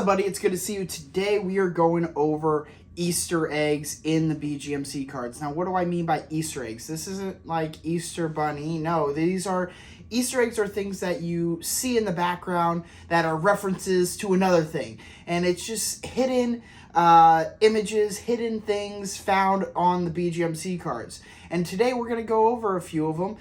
up, buddy? It's good to see you. Today we are going over Easter eggs in the BGMC cards. Now, what do I mean by Easter eggs? This isn't like Easter Bunny. No, these are Easter eggs are things that you see in the background that are references to another thing. And it's just hidden images, hidden things found on the BGMC cards. And today we're going to go over a few of them.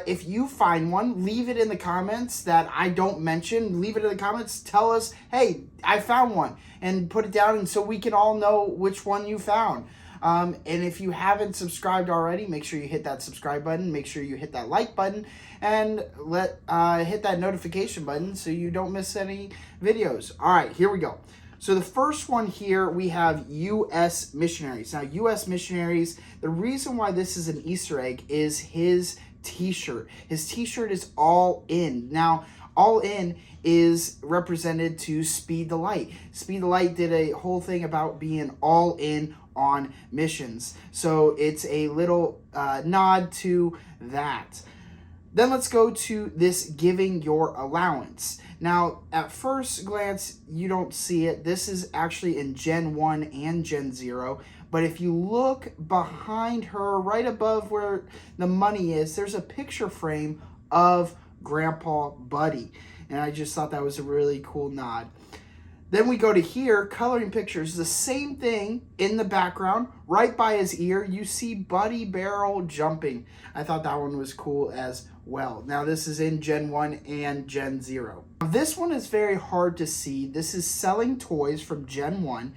If you find one, leave it in the comments that I don't mention. Leave it in the comments. Tell us, hey, I found one. And put it down and so we can all know which one you found. And if you haven't subscribed already, make sure you hit that subscribe button. Make sure you hit that like button. And hit that notification button so you don't miss any videos. All right, here we go. So the first one here, we have U.S. missionaries. Now, U.S. missionaries, the reason why this is an Easter egg is his t-shirt. His t-shirt is all in. Now, all in is represented to Speed the Light. Speed the Light did a whole thing about being all in on missions. So it's a little nod to that. Then let's go to this giving your allowance. Now, at first glance, you don't see it. This is actually in Gen 1 and Gen 0. But if you look behind her, right above where the money is, there's a picture frame of Grandpa Buddy. And I just thought that was a really cool nod. Then we go to here, coloring pictures. The same thing in the background, right by his ear, you see Buddy Barrel jumping. I thought that one was cool as well. Now this is in Gen 1 and Gen 0. This one is very hard to see. This is selling toys from Gen 1.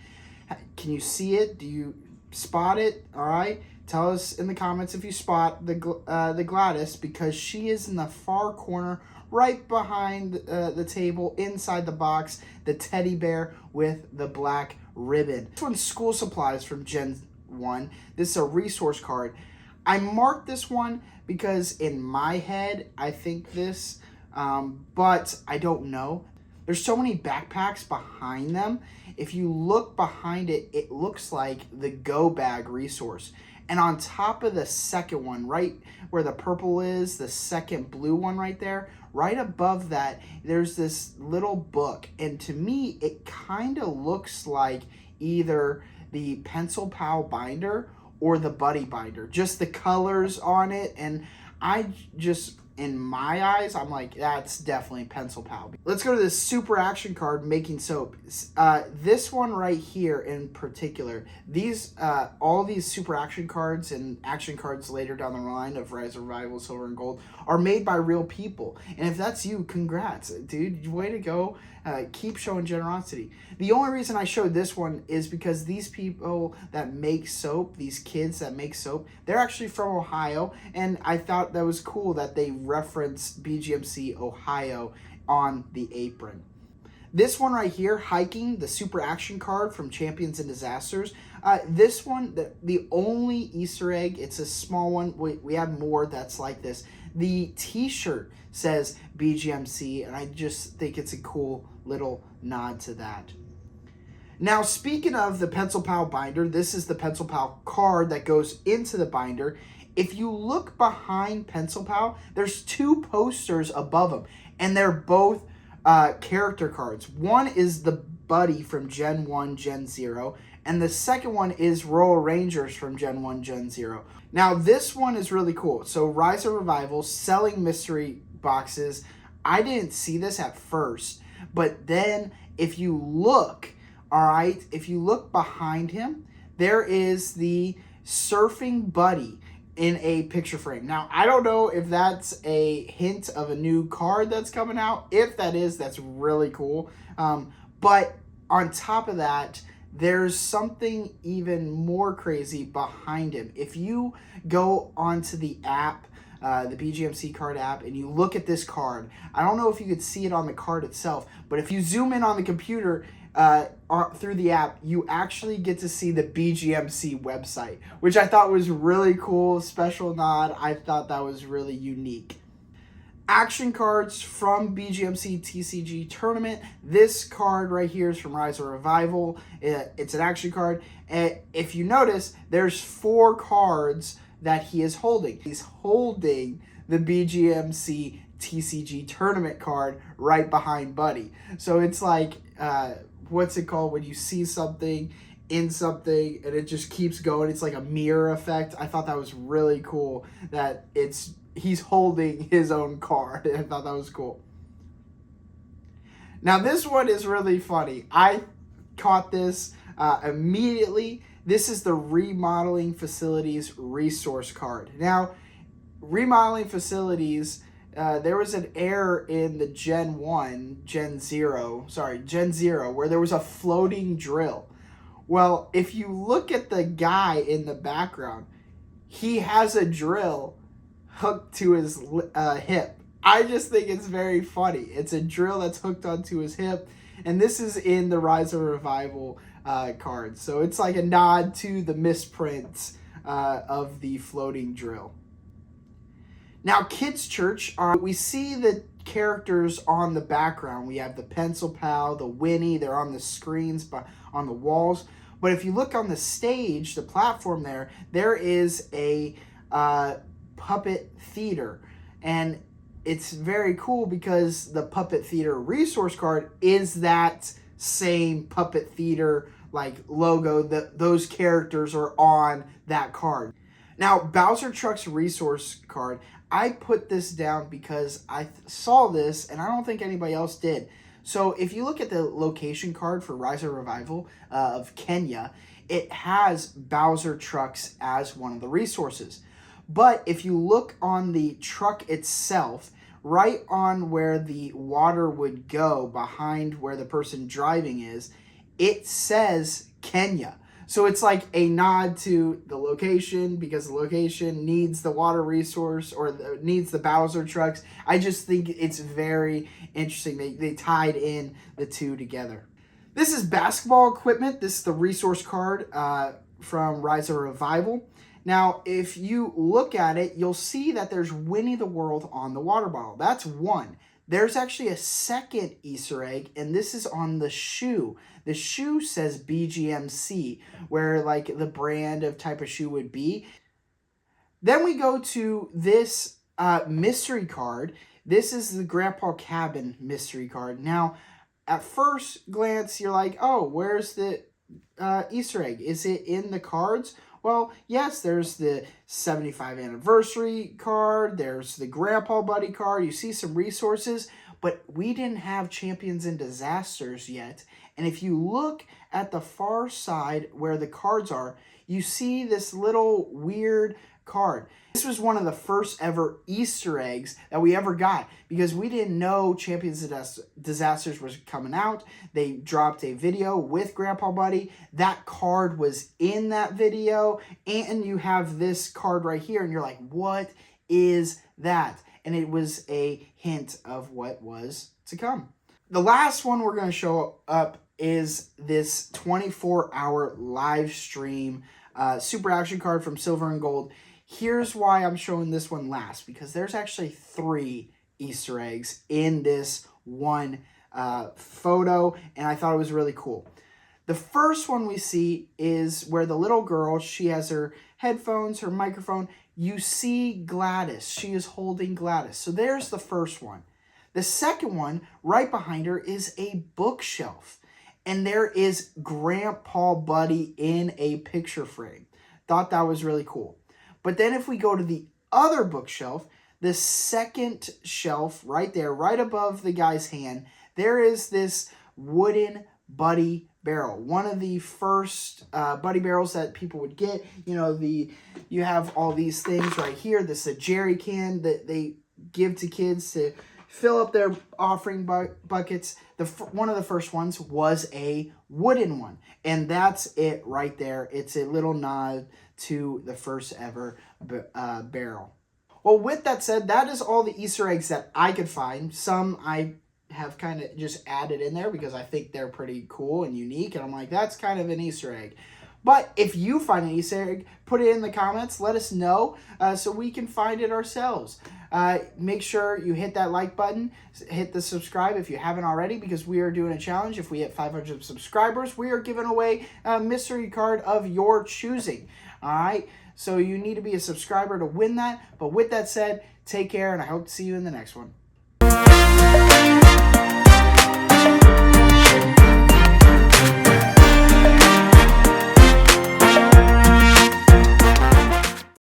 Can you see it? Do you spot it? All right. Tell us in the comments if you spot the Gladys, because she is in the far corner right behind the table, inside the box, the teddy bear with the black ribbon. This one's school supplies from Gen 1. This is a resource card. I marked this one because in my head, I think this, but I don't know. There's so many backpacks behind them. If you look behind it, it looks like the Go Bag resource. And on top of the second one, right where the purple is, the second blue one right there, right above that, there's this little book. And to me, it kind of looks like either the Pencil Pal binder or the Buddy binder. Just the colors on it. And I just, in my eyes, I'm like, that's definitely Pencil Pal. Let's go to this super action card, Making Soap. This one right here in particular, these all these super action cards and action cards later down the line of Rise of Revival, Silver and Gold are made by real people. And if that's you, congrats, dude. Way to go. Keep showing generosity. The only reason I showed this one is because these people that make soap, these kids that make soap, they're actually from Ohio, and I thought that was cool that they referenced BGMC Ohio on the apron. This one right here, Hiking, the super action card from Champions and Disasters. This one, the only Easter egg, it's a small one. We have more that's like this. The t-shirt says BGMC, and I just think it's a cool little nod to that. Now, speaking of the Pencil Pal binder, this is the Pencil Pal card that goes into the binder. If you look behind Pencil Pal, there's two posters above them, and they're both character cards. One is the Buddy from Gen 1, Gen 0, and the second one is Royal Rangers from Gen 1, Gen 0. Now, this one is really cool. So, Rise of Revival, selling mystery boxes. I didn't see this at first, but then if you look, all right, if you look behind him, there is the Surfing Buddy in a picture frame. Now, I don't know if that's a hint of a new card that's coming out. If that is, that's really cool. But on top of that, there's something even more crazy behind him. If you go onto the app, the BGMC card app, and you look at this card, I don't know if you could see it on the card itself, but if you zoom in on the computer through the app, you actually get to see the BGMC website, which I thought was really cool, special nod. I thought that was really unique. Action cards from BGMC TCG tournament. This card right here is from Rise of Revival. It's an action card. If you notice, there's 4 cards that he is holding. He's holding the BGMC TCG tournament card right behind Buddy. So it's like what's it called when you see something in something and it just keeps going. It's like a mirror effect. I thought that was really cool that he's holding his own card. I thought that was cool. Now this one is really funny. I caught this immediately. This is the remodeling facilities resource card. Now, remodeling facilities, there was an error in the Gen 0, where there was a floating drill. Well, if you look at the guy in the background, he has a drill hooked to his hip. I just think it's very funny. It's a drill that's hooked onto his hip, and this is in the Rise of Revival card. So it's like a nod to the misprints of the floating drill. Now, Kids Church, we see the characters on the background. We have the Pencil Pal, the Winnie. They're on the screens, on the walls. But if you look on the stage, the platform there is a puppet theater. And it's very cool because the puppet theater resource card is that same puppet theater like logo. Those characters are on that card. Now, Bowser Truck's resource card, I put this down because I saw this and I don't think anybody else did. So if you look at the location card for Rise of Revival of Kenya, it has Bowser Trucks as one of the resources. But if you look on the truck itself, right on where the water would go behind where the person driving is, it says Kenya. So it's like a nod to the location because the location needs the water resource or needs the Bowser Trucks. I just think it's very interesting. They tied in the two together. This is basketball equipment. This is the resource card from Rise of Revival. Now, if you look at it, you'll see that there's Winnie the World on the water bottle. That's one. There's actually a second Easter egg, and this is on the shoe. The shoe says BGMC, where like the brand of type of shoe would be. Then we go to this mystery card. This is the Grandpa Cabin mystery card. Now, at first glance, you're like, oh, where's the Easter egg? Is it in the cards? Well, yes, there's the 75th anniversary card. There's the Grandpa Buddy card. You see some resources, but we didn't have Champions and Disasters yet. And if you look at the far side where the cards are, you see this little weird card. This was one of the first ever Easter eggs that we ever got because we didn't know Champions and Disasters was coming out. They dropped a video with Grandpa Buddy. That card was in that video, and you have this card right here, and you're like, what is that? And it was a hint of what was to come. The last one we're going to show up is this 24-hour live stream super action card from Silver and Gold. Here's why I'm showing this one last, because there's actually 3 Easter eggs in this one photo, and I thought it was really cool. The first one we see is where the little girl, she has her headphones, her microphone. You see Gladys. She is holding Gladys. So there's the first one. The second one, right behind her, is a bookshelf. And there is Grandpa Buddy in a picture frame. Thought that was really cool. But then if we go to the other bookshelf, the second shelf right there, right above the guy's hand, there is this wooden Buddy barrel. One of the first Buddy barrels that people would get. You know, you have all these things right here. This is a jerry can that they give to kids to fill up their offering buckets. One of the first ones was a wooden one. And that's it right there. It's a little nod to the first ever barrel. Well, with that said, that is all the Easter eggs that I could find. Some I have kind of just added in there because I think they're pretty cool and unique. And I'm like, that's kind of an Easter egg. But if you find an Easter egg, put it in the comments. Let us know so we can find it ourselves. Make sure you hit that like button. Hit the subscribe if you haven't already, because we are doing a challenge. If we hit 500 subscribers, we are giving away a mystery card of your choosing. All right? So you need to be a subscriber to win that. But with that said, take care, and I hope to see you in the next one.